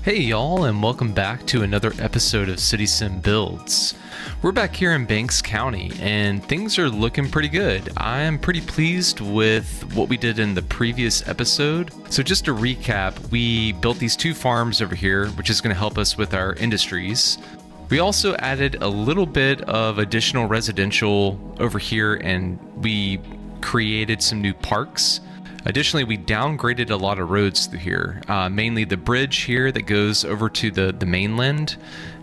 Hey y'all, and welcome back to another episode of City Sim Builds. We're back here in Banks County, and things are looking pretty good. I am pretty pleased with what we did in the previous episode. So just to recap, we built these two farms over here, which is going to help us with our industries. We also added a little bit of additional residential over here, and we created some new parks. Additionally, we downgraded a lot of roads through here, mainly the bridge here that goes over to the mainland,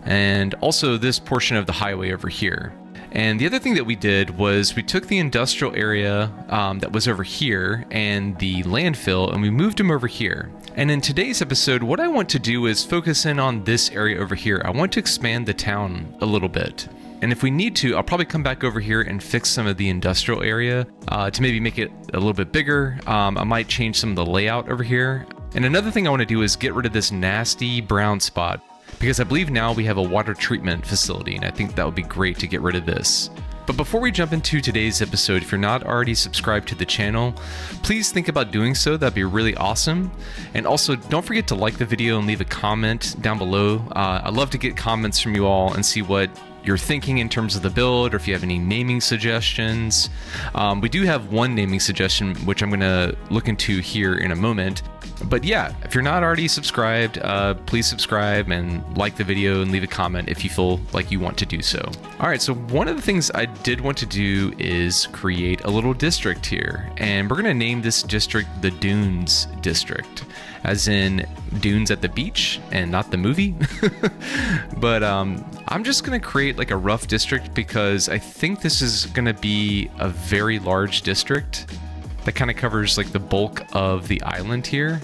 and also this portion of the highway over here. And the other thing that we did was we took the industrial area that was over here and the landfill, and we moved them over here. And in today's episode, what I want to do is focus in on this area over here. I want to expand the town a little bit. And if we need to, I'll probably come back over here and fix some of the industrial area to maybe make it a little bit bigger. I might change some of the layout over here. And another thing I want to do is get rid of this nasty brown spot, because I believe now we have a water treatment facility, and I think that would be great to get rid of this. But before we jump into today's episode, if you're not already subscribed to the channel, please think about doing so. That'd be really awesome. And also, don't forget to like the video and leave a comment down below. I'd love to get comments from you all and see what you're thinking in terms of the build, or if you have any naming suggestions. We do have one naming suggestion, which I'm going to look into here in a moment. But yeah, if you're not already subscribed, please subscribe and like the video and leave a comment if you feel like you want to do so. All right, so one of the things I did want to do is create a little district here, and we're going to name this district the Dunes District, as in dunes at the beach and not the movie. But I'm just going to create like a rough district because I think this is going to be a very large district that kind of covers like the bulk of the island here.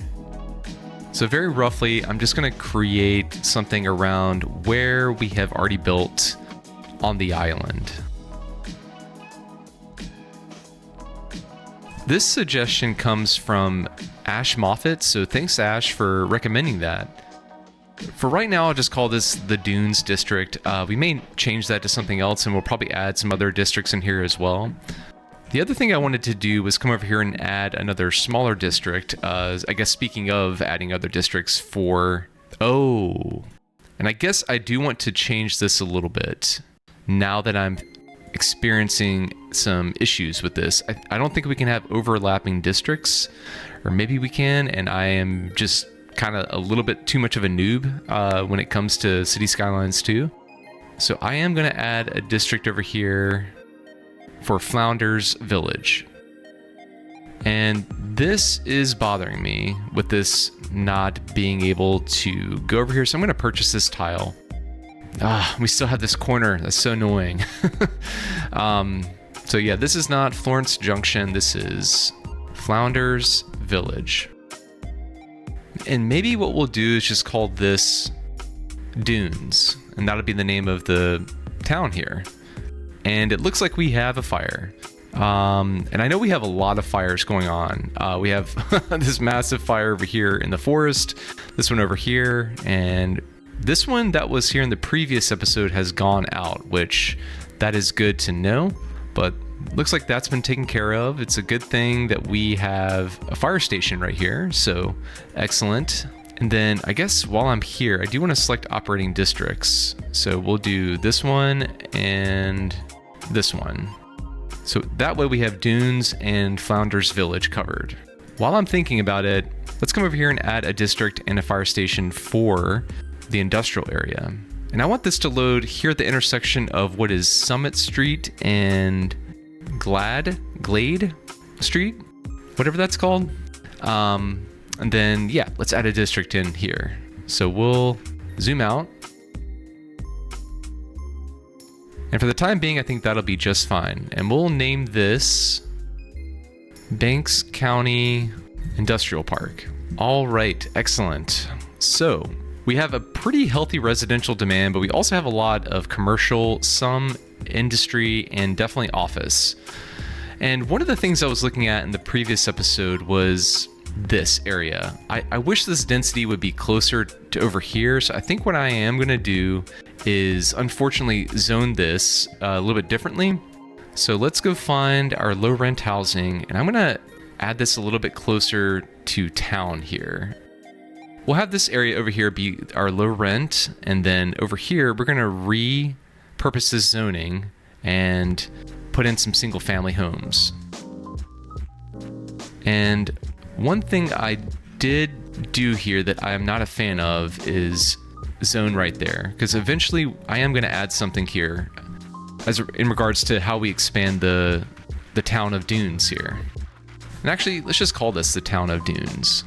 So very roughly, I'm just going to create something around where we have already built on the island. This suggestion comes from Ash Moffat, so thanks Ash for recommending that. For right now, I'll just call this the Dunes District. We may change that to something else, and we'll probably add some other districts in here as well. The other thing I wanted to do was come over here and add another smaller district. I guess speaking of adding other districts for... Oh, and I guess I do want to change this a little bit now that I'm experiencing some issues with this. I don't think we can have overlapping districts, or maybe we can, and I am just kind of a little bit too much of a noob when it comes to Cities Skylines II. So I am going to add a district over here for Flounders Village. And this is bothering me with this not being able to go over here, so I'm going to purchase this tile. We still have this corner. That's so annoying. So yeah, this is not Florence Junction. This is Flounders Village. And maybe what we'll do is just call this Dunes, and that'll be the name of the town here. And it looks like we have a fire. And I know we have a lot of fires going on. We have this massive fire over here in the forest, this one over here, and this one that was here in the previous episode has gone out, which that is good to know, but looks like that's been taken care of. It's a good thing that we have a fire station right here, so excellent. And then I guess while I'm here, I do want to select operating districts. So we'll do this one and this one. So that way we have Dunes and Flounders Village covered. While I'm thinking about it, let's come over here and add a district and a fire station for the industrial area. And I want this to load here at the intersection of what is Summit Street and Glade Street, whatever that's called. And then, yeah, let's add a district in here. So we'll zoom out. And for the time being, I think that'll be just fine. And we'll name this Banks County Industrial Park. All right, excellent. So we have a pretty healthy residential demand, but we also have a lot of commercial, some industry, and definitely office. And one of the things I was looking at in the previous episode was this area. I wish this density would be closer to over here. So I think what I am going to do is unfortunately zone this a little bit differently. So let's go find our low rent housing, and I'm going to add this a little bit closer to town here. we'll have this area over here be our low rent, and then over here we're going to repurpose this zoning and put in some single family homes. And one thing I did do here that I am not a fan of is zone right there, because eventually I am going to add something here in regards to how we expand the town of Dunes here. And actually, let's just call this the town of Dunes.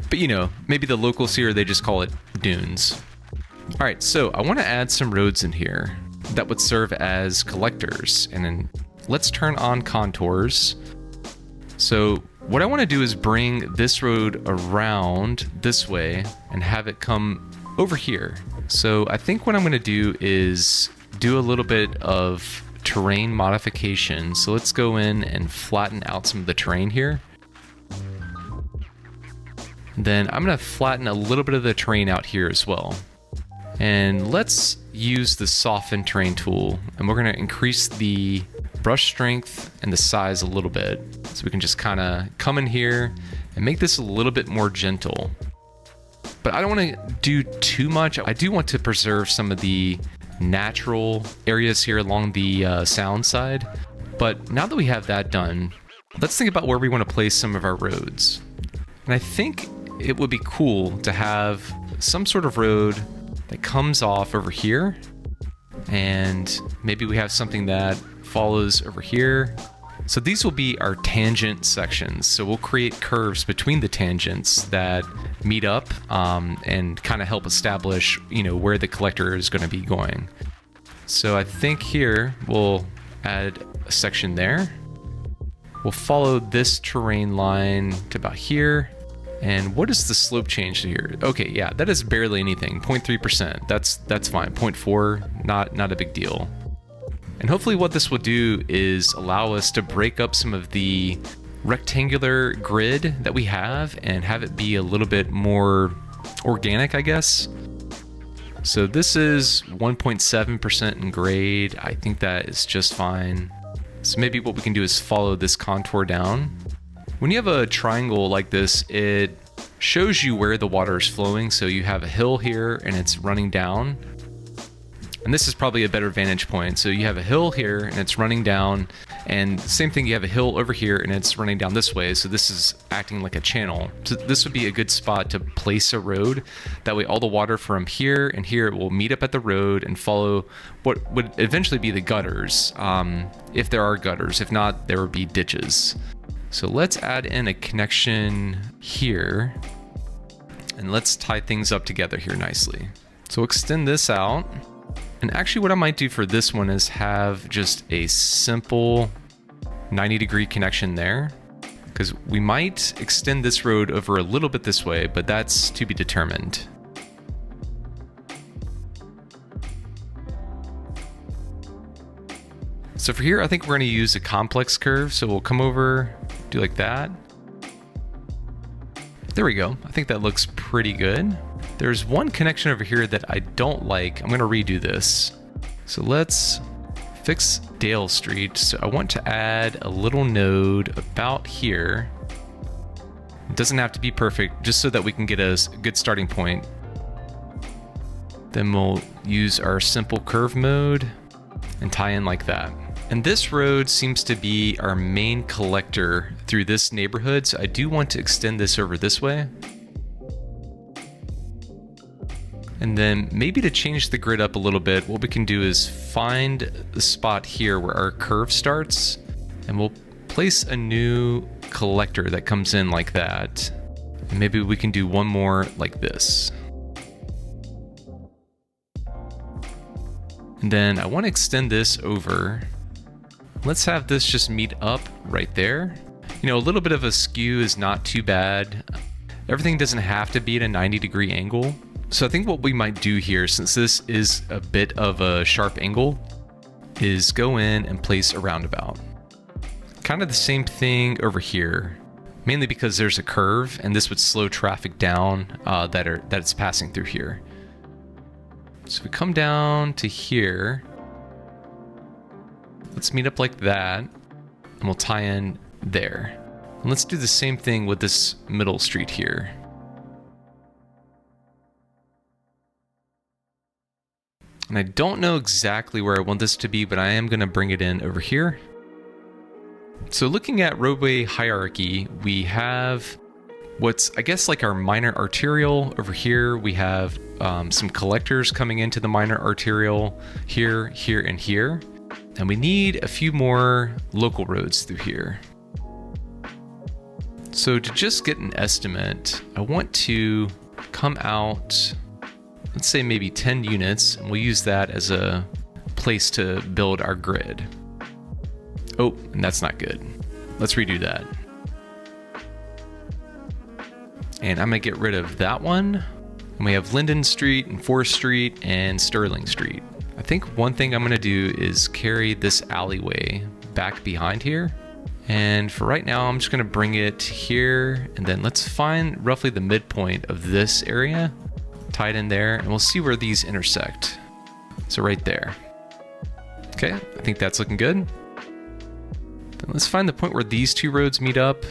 But you know, maybe the locals here, they just call it Dunes. All right, so I want to add some roads in here that would serve as collectors. And then let's turn on contours. So what I want to do is bring this road around this way and have it come over here. So I think what I'm going to do is do a little bit of terrain modification. So let's go in and flatten out some of the terrain here. Then I'm going to flatten a little bit of the terrain out here as well. And let's use the soften terrain tool, and we're going to increase the brush strength and the size a little bit. So we can just kind of come in here and make this a little bit more gentle. But I don't want to do too much. I do want to preserve some of the natural areas here along the sound side. But now that we have that done, let's think about where we want to place some of our roads. And I think it would be cool to have some sort of road that comes off over here, and maybe we have something that follows over here. So these will be our tangent sections. So we'll create curves between the tangents that meet up and kind of help establish, you know, where the collector is going to be going. So I think here we'll add a section there. We'll follow this terrain line to about here. And what is the slope change to here? Okay, yeah, that is barely anything, 0.3%. That's fine. 0.4, not a big deal. And hopefully what this will do is allow us to break up some of the rectangular grid that we have and have it be a little bit more organic, I guess. So this is 1.7% in grade. I think that is just fine. So maybe what we can do is follow this contour down. When you have a triangle like this, it shows you where the water is flowing. So you have a hill here and it's running down. And this is probably a better vantage point. So you have a hill here and it's running down, and same thing, you have a hill over here and it's running down this way. So this is acting like a channel. So this would be a good spot to place a road. That way all the water from here and here will meet up at the road and follow what would eventually be the gutters. If there are gutters, if not, there would be ditches. So let's add in a connection here and let's tie things up together here nicely. So extend this out. And actually what I might do for this one is have just a simple 90-degree connection there, because we might extend this road over a little bit this way, but that's to be determined. So for here, I think we're going to use a complex curve. So we'll come over, do like that. There we go. I think that looks pretty good. There's one connection over here that I don't like. I'm going to redo this. So let's fix Dale Street. So I want to add a little node about here. It doesn't have to be perfect, just so that we can get a good starting point. Then we'll use our simple curve mode and tie in like that. And this road seems to be our main collector through this neighborhood. So I do want to extend this over this way. And then maybe to change the grid up a little bit, what we can do is find the spot here where our curve starts, and we'll place a new collector that comes in like that. And maybe we can do one more like this. And then I want to extend this over. Let's have this just meet up right there. You know, a little bit of a skew is not too bad. Everything doesn't have to be at a 90-degree angle. So I think what we might do here, since this is a bit of a sharp angle, is go in and place a roundabout. Kind of the same thing over here, mainly because there's a curve and this would slow traffic down that it's passing through here. So we come down to here. Let's meet up like that, and we'll tie in there. And let's do the same thing with this middle street here. And I don't know exactly where I want this to be, but I am going to bring it in over here. So looking at roadway hierarchy, we have what's, I guess, like our minor arterial over here. We have some collectors coming into the minor arterial here, here, and here. And we need a few more local roads through here. So to just get an estimate, I want to come out, let's say maybe 10 units, and we'll use that as a place to build our grid. Oh, and that's not good. Let's redo that. And I'm gonna get rid of that one. And we have Linden Street and Forest Street and Sterling Street. I think one thing I'm gonna do is carry this alleyway back behind here. And for right now, I'm just gonna bring it here, and then let's find roughly the midpoint of this area, tie it in there, and we'll see where these intersect. So right there. Okay, I think that's looking good. Then let's find the point where these two roads meet up.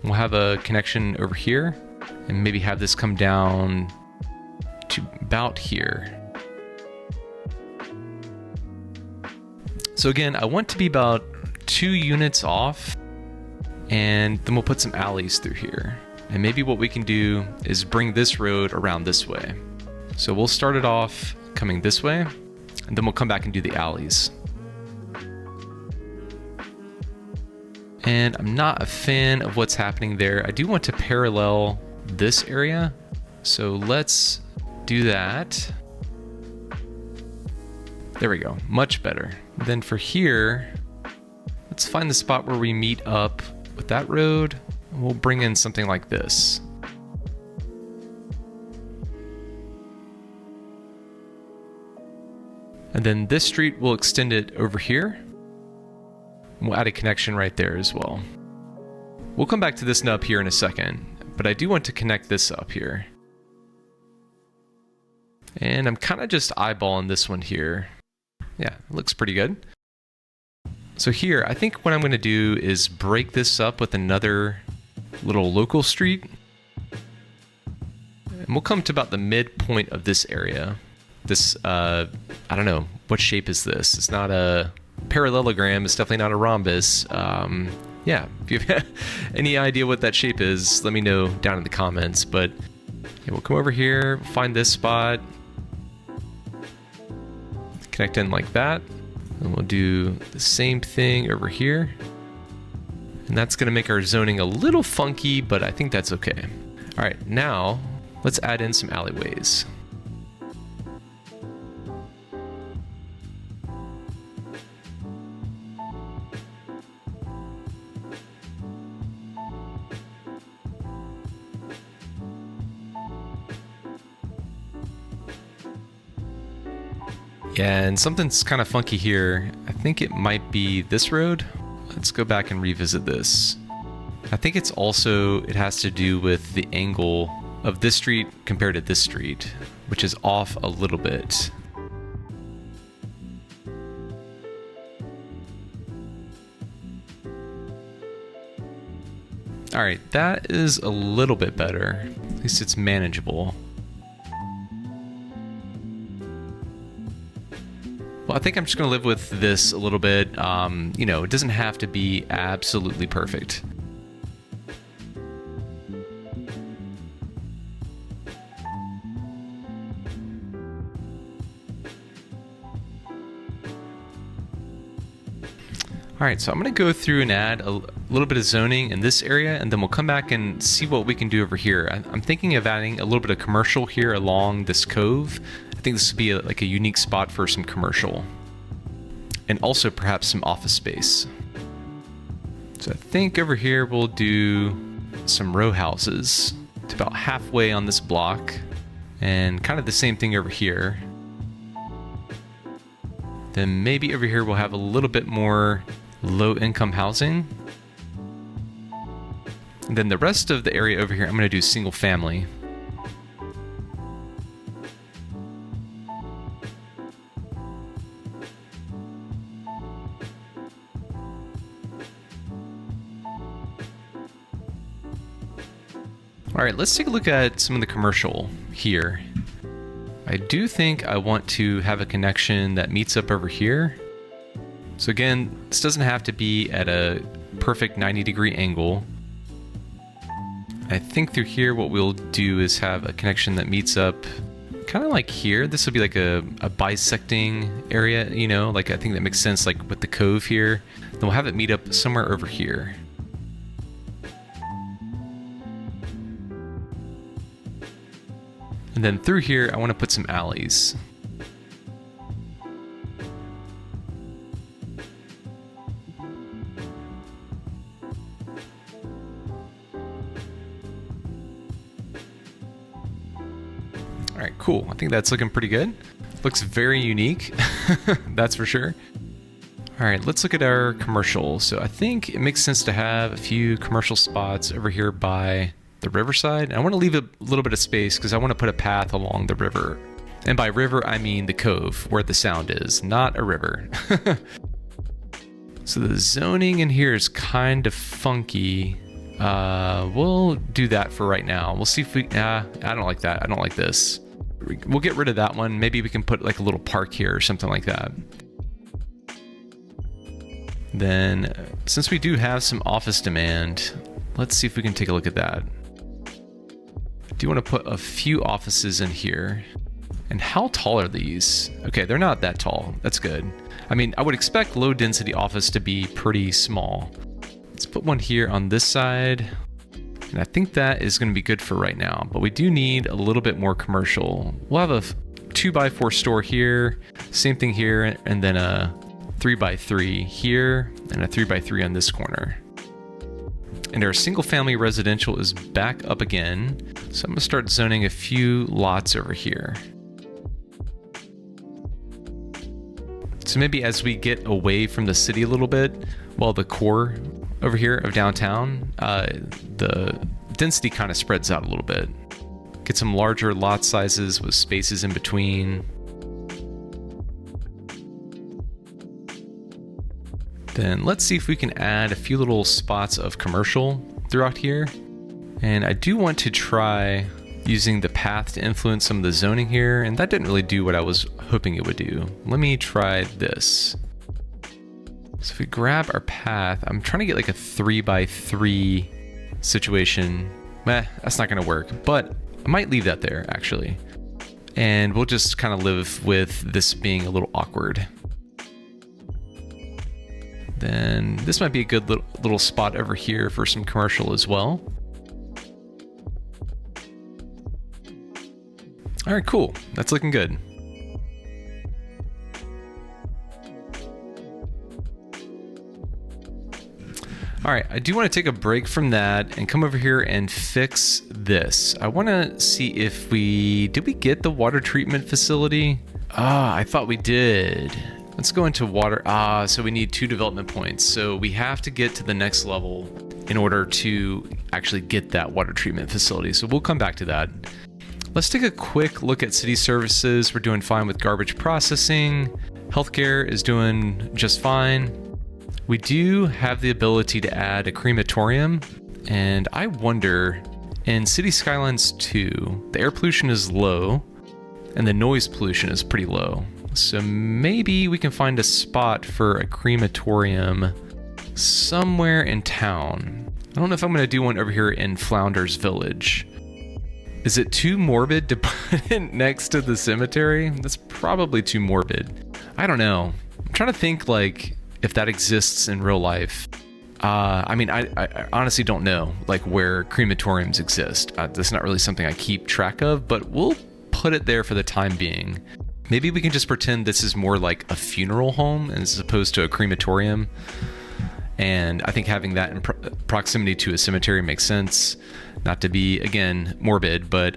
We'll have a connection over here, and maybe have this come down to about here. So again, I want to be about 2 units off, and then we'll put some alleys through here. And maybe what we can do is bring this road around this way. So we'll start it off coming this way, and then we'll come back and do the alleys. And I'm not a fan of what's happening there. I do want to parallel this area. So let's do that. There we go, much better. Then for here, let's find the spot where we meet up with that road. And we'll bring in something like this. And then this street, we'll extend it over here. We'll add a connection right there as well. We'll come back to this nub here in a second, but I do want to connect this up here. And I'm kind of just eyeballing this one here. Yeah, it looks pretty good. So here, I think what I'm going to do is break this up with another little local street. And we'll come to about the midpoint of this area. This, I don't know, what shape is this? It's not a parallelogram, it's definitely not a rhombus. Yeah, if you have any idea what that shape is, let me know down in the comments. But yeah, we'll come over here, find this spot, connect in like that, and we'll do the same thing over here. And that's gonna make our zoning a little funky, but I think that's okay. All right, now let's add in some alleyways. Yeah, and something's kind of funky here. I think it might be this road. Let's go back and revisit this. I think it's also, it has to do with the angle of this street compared to this street, which is off a little bit. All right, that is a little bit better. At least it's manageable. Well, I think I'm just going to live with this a little bit. You know, it doesn't have to be absolutely perfect. All right, so I'm going to go through and add a little bit of zoning in this area, and then we'll come back and see what we can do over here. I'm thinking of adding a little bit of commercial here along this cove. I think this would be like a unique spot for some commercial, and also perhaps some office space. So I think over here we'll do some row houses to about halfway on this block, and kind of the same thing over here. Then maybe over here we'll have a little bit more low-income housing. And then the rest of the area over here, I'm going to do single family. All right, let's take a look at some of the commercial here. I do think I want to have a connection that meets up over here. So again, this doesn't have to be at a perfect 90-degree angle. I think through here what we'll do is have a connection that meets up kind of like here. This will be like a bisecting area, you know, like I think that makes sense, like with the cove here. Then we'll have it meet up somewhere over here. And then through here, I want to put some alleys. All right, cool. I think that's looking pretty good. Looks very unique, that's for sure. All right, let's look at our commercial. So I think it makes sense to have a few commercial spots over here by the riverside. And I want to leave a little bit of space because I want to put a path along the river. And by river, I mean the cove where the sound is, not a river. So the zoning in here is kind of funky. We'll do that for right now. We'll see if we, I don't like that. I don't like this. We'll get rid of that one. Maybe we can put like a little park here or something like that. Then since we do have some office demand, let's see if we can take a look at that. I do want to put a few offices in here. And how tall are these? Okay, they're not that tall. That's good. I mean, I would expect low density office to be pretty small. Let's put one here on this side. And I think that is going to be good for right now, but we do need a little bit more commercial. We'll have a 2x4 store here, same thing here, and then a 3x3 here, and a 3x3 on this corner. And our single family residential is back up again. So I'm gonna start zoning a few lots over here. So maybe as we get away from the city a little bit, well, the core over here of downtown, the density kind of spreads out a little bit. Get some larger lot sizes with spaces in between. Then let's see if we can add a few little spots of commercial throughout here. And I do want to try using the path to influence some of the zoning here, and that didn't really do what I was hoping it would do. Let me try this. So if we grab our path, I'm trying to get like a 3x3 situation. That's not gonna work, but I might leave that there actually. And we'll just kind of live with this being a little awkward. Then this might be a good little spot over here for some commercial as well. All right, cool. That's looking good. All right, I do want to take a break from that and come over here and fix this. I want to see if did we get the water treatment facility? I thought we did. Let's go into water. So we need 2 development points. So we have to get to the next level in order to actually get that water treatment facility. So we'll come back to that. Let's take a quick look at city services. We're doing fine with garbage processing. Healthcare is doing just fine. We do have the ability to add a crematorium. And I wonder, in Cities Skylines II, the air pollution is low and the noise pollution is pretty low. So maybe we can find a spot for a crematorium somewhere in town. I don't know if I'm going to do one over here in Flounders Village. Is it too morbid to put it next to the cemetery? That's probably too morbid. I don't know. I'm trying to think like if that exists in real life. I mean, I honestly don't know like where crematoriums exist. That's not really something I keep track of, but we'll put it there for the time being. Maybe we can just pretend this is more like a funeral home as opposed to a crematorium. And I think having that in proximity to a cemetery makes sense. Not to be, again, morbid, but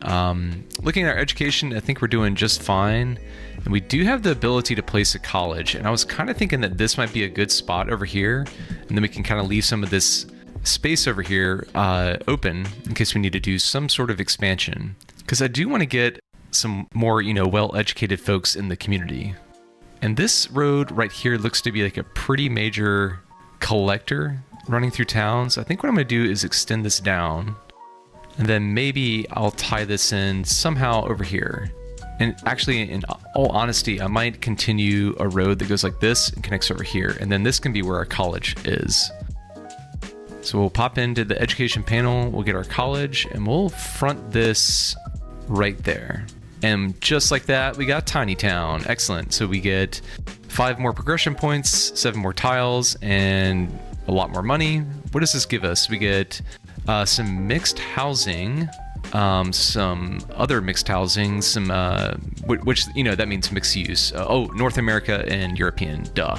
looking at our education, I think we're doing just fine. And we do have the ability to place a college. And I was kind of thinking that this might be a good spot over here. And then we can kind of leave some of this space over here open in case we need to do some sort of expansion. Because I do want to get some more, well-educated folks in the community. And this road right here looks to be like a pretty major collector running through towns. I think what I'm going to do is extend this down, and then maybe I'll tie this in somehow over here. And actually, in all honesty, I might continue a road that goes like this and connects over here. And then this can be where our college is. So we'll pop into the education panel, we'll get our college, and we'll front this right there. And just like that, we got Tiny Town. Excellent. So we get 5 more progression points, 7 more tiles, and a lot more money. What does this give us? We get some mixed housing, some other mixed housing, some which that means mixed use. North America and European, duh.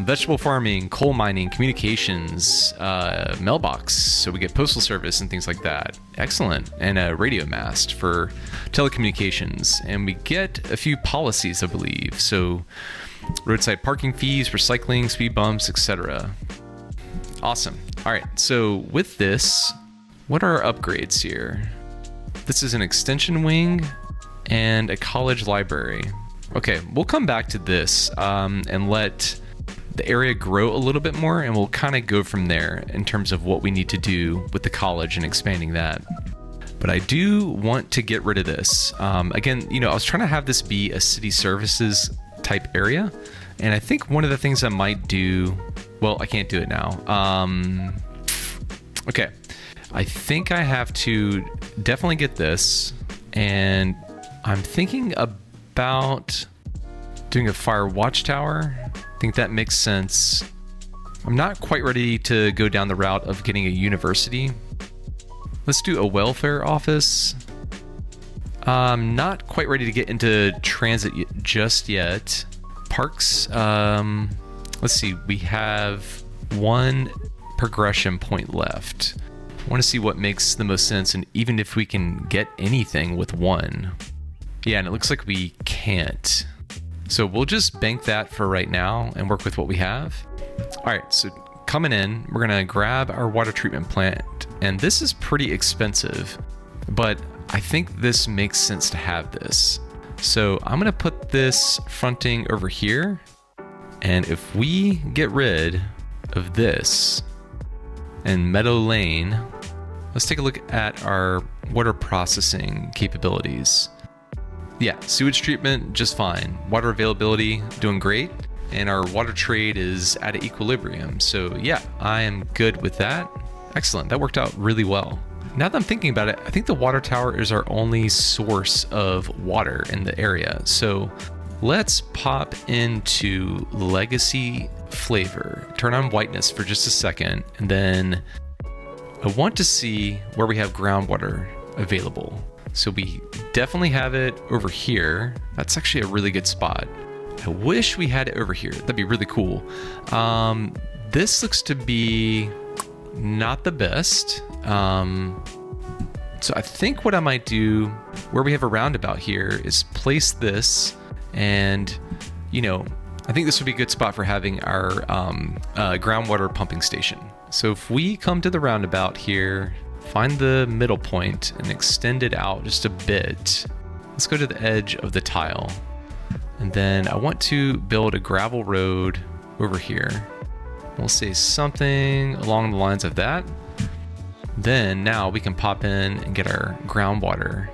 Vegetable farming, coal mining, communications, mailbox, so we get postal service and things like that. Excellent. And a radio mast for telecommunications, and we get a few policies, I believe. So roadside parking fees, recycling, speed bumps, etc. Awesome. All right, so with this, what are our upgrades here? This is an extension wing and a college library. Okay, we'll come back to this and let the area grow a little bit more, and we'll kind of go from there in terms of what we need to do with the college and expanding that. But I do want to get rid of this. Again, I was trying to have this be a city services type area, and I think one of the things I might do, well, I can't do it now. Okay. I think I have to definitely get this, and I'm thinking about doing a fire watchtower. I think that makes sense. I'm not quite ready to go down the route of getting a university. Let's do a welfare office. I'm not quite ready to get into transit just yet. Parks, let's see, we have 1 progression point left. I want to see what makes the most sense, and even if we can get anything with 1. Yeah, and it looks like we can't. So we'll just bank that for right now and work with what we have. All right, so coming in, we're gonna grab our water treatment plant, and this is pretty expensive, but I think this makes sense to have this. So I'm gonna put this fronting over here, and if we get rid of this and Meadow Lane, let's take a look at our water processing capabilities. Yeah, sewage treatment, just fine. Water availability, doing great. And our water trade is at equilibrium. So yeah, I am good with that. Excellent, that worked out really well. Now that I'm thinking about it, I think the water tower is our only source of water in the area. So let's pop into legacy flavor, turn on whiteness for just a second, and then I want to see where we have groundwater available. So we definitely have it over here. That's actually a really good spot. I wish we had it over here. That'd be really cool. This looks to be not the best. So I think what I might do, where we have a roundabout here, is place this, and I think this would be a good spot for having our groundwater pumping station. So if we come to the roundabout here, find the middle point and extend it out just a bit. Let's go to the edge of the tile. And then I want to build a gravel road over here. We'll say something along the lines of that. Then now we can pop in and get our groundwater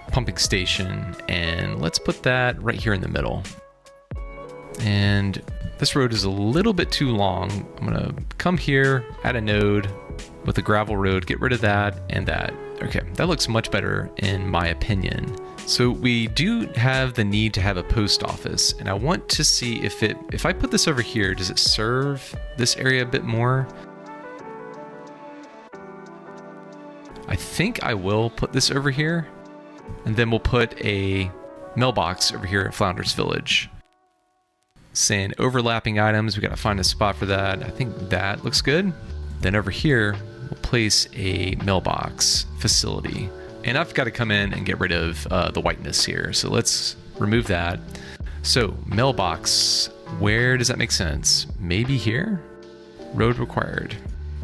pumping station, and let's put that right here in the middle. And this road is a little bit too long. I'm gonna come here, add a node with a gravel road, get rid of that and that. Okay, that looks much better in my opinion. So we do have the need to have a post office, and I want to see if I put this over here, does it serve this area a bit more? I think I will put this over here, and then we'll put a mailbox over here at Flounders Village. Saying overlapping items, we gotta find a spot for that. I think that looks good. Then over here, we'll place a mailbox facility. And I've got to come in and get rid of the whiteness here. So let's remove that. So mailbox, where does that make sense? Maybe here? Road required.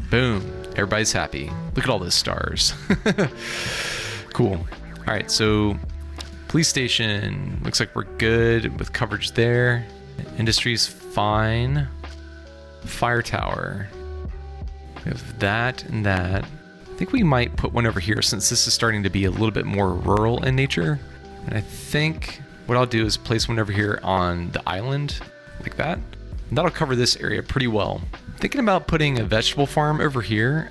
Boom, everybody's happy. Look at all those stars. Cool. All right, so police station, looks like we're good with coverage there. Industry's fine. Fire tower. We have that and that. I think we might put one over here since this is starting to be a little bit more rural in nature. And I think what I'll do is place one over here on the island, like that. And that'll cover this area pretty well. Thinking about putting a vegetable farm over here,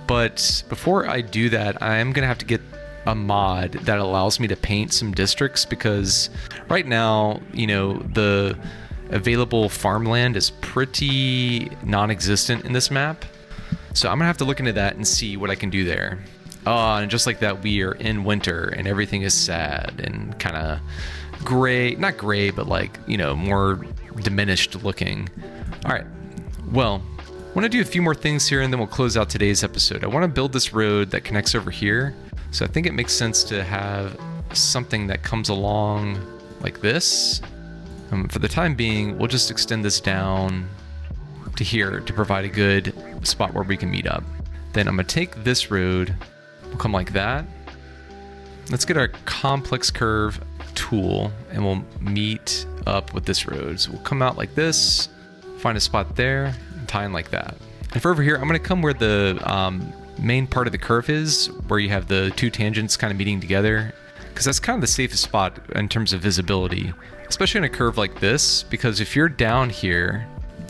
but before I do that, I'm gonna have to get a mod that allows me to paint some districts, because right now, you know, the available farmland is pretty non-existent in this map. So I'm gonna have to look into that and see what I can do there. And just like that, we are in winter and everything is sad and kind of gray, not gray, but like, you know, more diminished looking. All right, well, I want to do a few more things here and then we'll close out today's episode. I want to build this road that connects over here. So I think it makes sense to have something that comes along like this. For the time being, we'll just extend this down to here to provide a good spot where we can meet up. Then I'm gonna take this road, we'll come like that. Let's get our complex curve tool and we'll meet up with this road. So we'll come out like this, find a spot there, and tie in like that. And for over here, I'm gonna come where the main part of the curve is, where you have the two tangents kind of meeting together, because that's kind of the safest spot in terms of visibility, especially in a curve like this, because if you're down here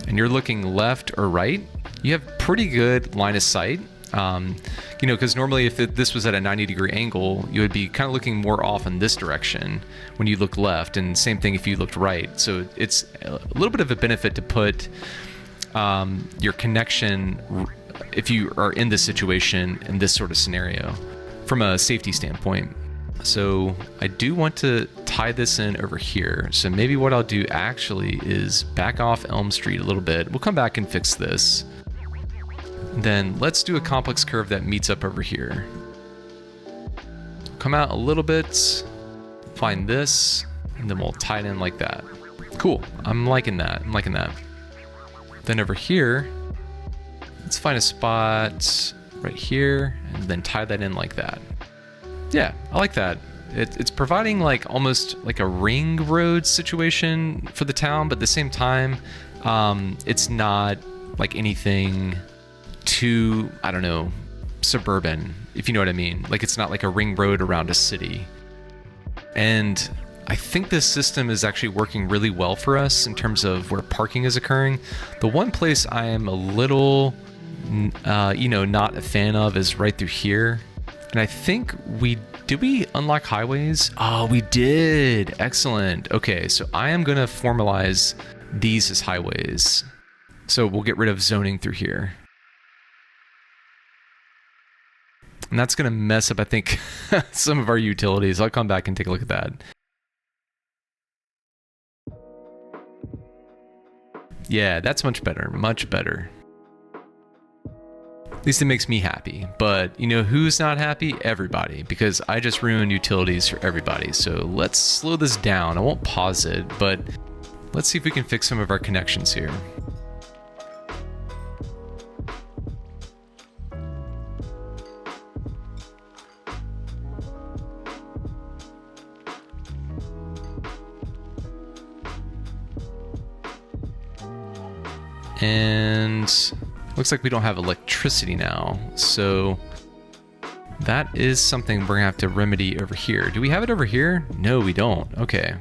and you're looking left or right, you have pretty good line of sight. You know, because normally if this was at a 90-degree angle, you would be kind of looking more off in this direction when you look left, and same thing if you looked right. So it's a little bit of a benefit to put your connection, if you are in this situation, in this sort of scenario, from a safety standpoint. So I do want to tie this in over here. So maybe what I'll do actually is back off Elm Street a little bit. We'll come back and fix this. Then let's do a complex curve that meets up over here. Come out a little bit, find this, and then we'll tie it in like that. Cool, I'm liking that, I'm liking that. Then over here, let's find a spot right here and then tie that in like that. Yeah, I like that. It's providing like almost like a ring road situation for the town, but at the same time, it's not like anything too, I don't know, suburban, if you know what I mean. Like it's not like a ring road around a city. And I think this system is actually working really well for us in terms of where parking is occurring. The one place I am a little, you know, not a fan of is right through here. And I think did we unlock highways? Oh, we did. Excellent. Okay, so I am going to formalize these as highways. So we'll get rid of zoning through here. And that's going to mess up, I think, some of our utilities. I'll come back and take a look at that. Yeah, that's much better. Much better. At least it makes me happy. But you know who's not happy? Everybody. Because I just ruined utilities for everybody. So let's slow this down. I won't pause it, but let's see if we can fix some of our connections here. And looks like we don't have electricity now, so that is something we're gonna have to remedy over here. Do we have it over here? No, we don't. Okay,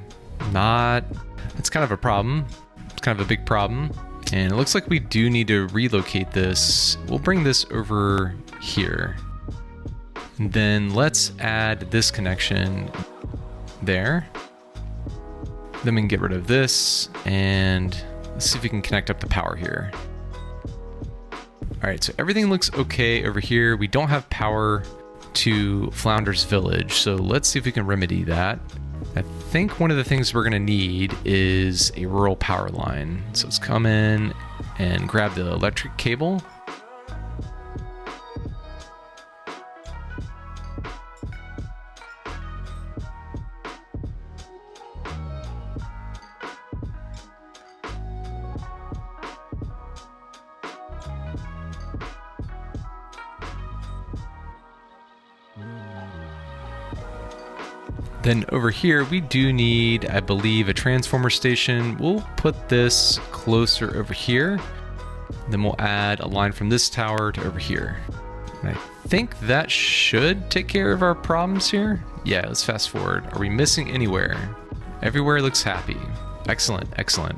it's kind of a problem. It's kind of a big problem, and it looks like we do need to relocate this. We'll bring this over here, and then let's add this connection there. Then we can get rid of this, and let's see if we can connect up the power here. All right, so everything looks okay over here. We don't have power to Flounders Village, so let's see if we can remedy that. I think one of the things we're gonna need is a rural power line. So let's come in and grab the electric cable. Then over here, we do need, I believe, a transformer station. We'll put this closer over here. Then we'll add a line from this tower to over here. And I think that should take care of our problems here. Yeah, let's fast forward. Are we missing anywhere? Everywhere looks happy. Excellent, excellent.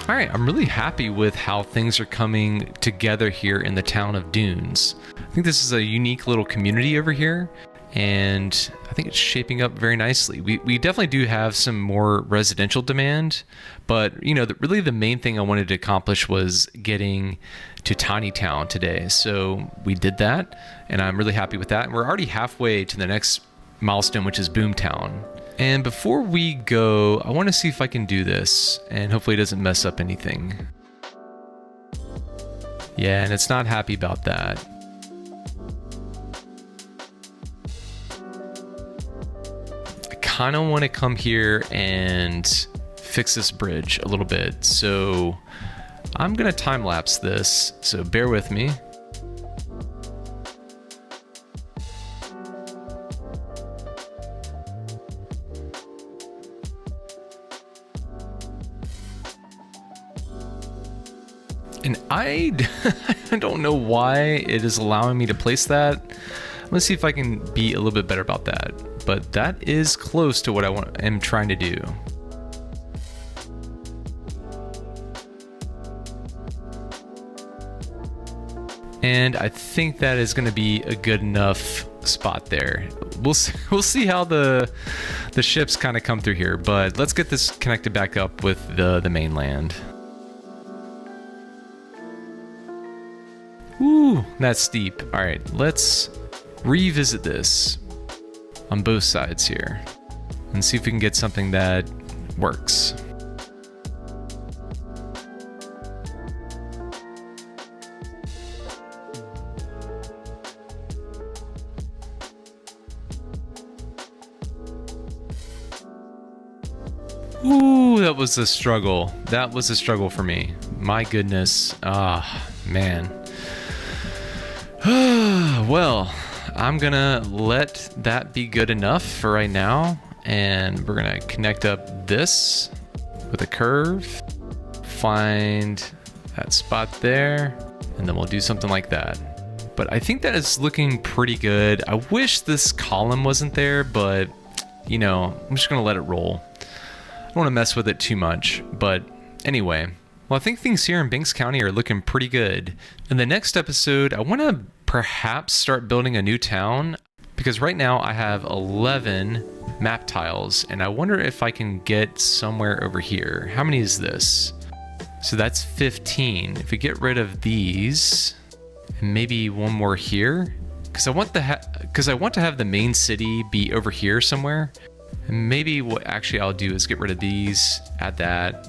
All right, I'm really happy with how things are coming together here in the town of Dunes. I think this is a unique little community over here, and I think it's shaping up very nicely. We definitely do have some more residential demand, but you know, really the main thing I wanted to accomplish was getting to Tiny Town today. So we did that, and I'm really happy with that. And we're already halfway to the next milestone, which is Boomtown. And before we go, I want to see if I can do this, and hopefully it doesn't mess up anything. Yeah, and it's not happy about that. I kind of want to come here and fix this bridge a little bit. So I'm going to time lapse this, so bear with me. And I don't know why it is allowing me to place that. Let's see if I can be a little bit better about that. But that is close to what I am trying to do. And I think that is going to be a good enough spot there. We'll see how the ships kind of come through here. But let's get this connected back up with the mainland. Ooh, that's steep. All right, let's revisit this on both sides here and see if we can get something that works. Ooh, that was a struggle. That was a struggle for me. My goodness. Ah, man. Well, I'm gonna let that be good enough for right now, and we're gonna connect up this with a curve, find that spot there, and then we'll do something like that. But I think that is looking pretty good. I wish this column wasn't there, but you know, I'm just gonna let it roll. I don't want to mess with it too much, but anyway. Well, I think things here in Banks County are looking pretty good. In the next episode, I want to perhaps start building a new town, because right now I have 11 map tiles, and I wonder if I can get somewhere over here. How many is this? So that's 15. If we get rid of these, and maybe one more here, because I want to have the main city be over here somewhere. And maybe what actually I'll do is get rid of these, add that.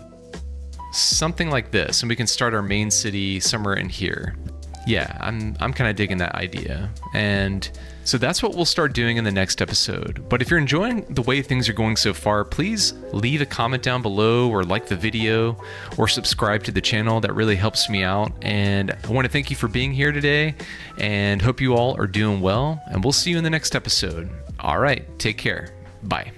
Something like this, and we can start our main city somewhere in here. Yeah, I'm kind of digging that idea. And so that's what we'll start doing in the next episode. But if you're enjoying the way things are going so far, please leave a comment down below, or like the video, or subscribe to the channel. That really helps me out. And I want to thank you for being here today, and hope you all are doing well, and we'll see you in the next episode. All right, take care. Bye.